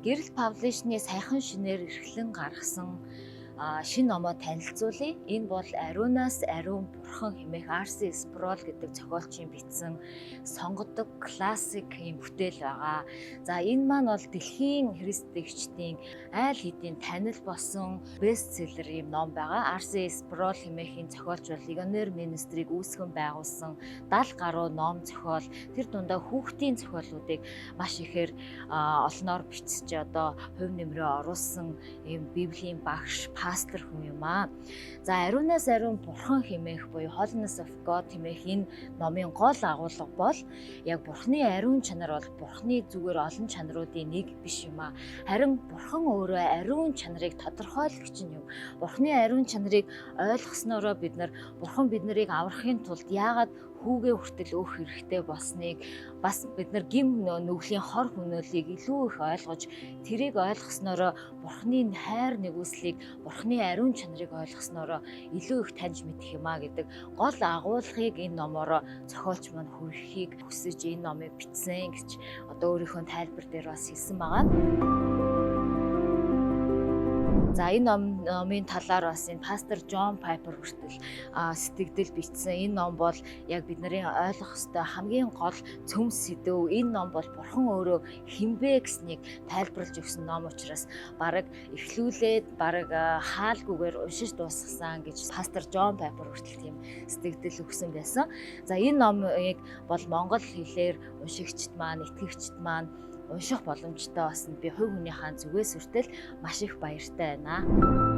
Гэрэл Павлишны саяхан шинээр эрхлэн гаргасан шинэ номоо танилцуулъя. Энэ бол Ариунаас ариун бурхан хэмээх R.C. Sproul гэдэг зохиолчийн бичсэн сонгодог классик юм бүтээл байгаа. За энэ маань бол дэлхийн христчдийн айл хэдийн танил болсон бестселлер юм ном байгаа. R.C. Sproul хэмээхийн зохиолч бол Ligonier Ministry-г үүсгэн байгуулсан 70 гаруй ном зохиол, тэр дундаа хүүхдийн зохиолуудыг маш ихээр олноор бичиж одоо хувь нэмрээ оруулсан юм библийн багш пастор хүн юм аа. За Ариунаас ариун бурхан хэмээх буюу Holiness of God хэмээх энэ номын гол агуулга бол яг бурханы ариун чанар бол бурханы зүгээр олон чанаруудын нэг биш юм аа. Харин бурхан өөрөө ариун чанарыг тодорхойлогч юм. Бурханы ариун чанарыг ойлгосноороо бид нар бурхан бид нарыг аврахын тулд яагаад хүүгээ хүртэл өөх хэрэгтэй болсныг бас бид нар гим нүглийн хор хөнөөлийг илүү их ойлгож тэрийг ойлгосноороо бурханы хайр нэгүслийг бурханы ариун чанарыг ойлгосноороо илүү их таньж мэдэх юмаа гэдэг гол агуулгыг энэ номороо зохиолч маань хүргэхийг хүсэж энэ номыг бичсэн гэж одоо өөрийнхөө тайлбар дээр бас хэлсэн байгаа. За энэ номын талаар бас энэ пастор Джон Пайпер хүртэл сэтгэгдэл бичсэн. Энэ ном бол яг бидний ойлгох ёстой хамгийн гол цөмс сэдв. Энэ ном бол бурхан өөрөө хинбэ гэснийг тайлбарлаж өгсөн ном учраас бараг эхлүүлээд бараг хаалгүйгээр уншиж дуусгасан гэж пастор Джон Пайпер хүртэл тийм сэтгэгдэл өгсөн байсан. За энэ номыг бол монгол хэлээр уншигчд маань, итгэгчд маань унших боломжтой болсон. Би хувь хүнийхээ зүгээс хүртэл маш их баяртай байна.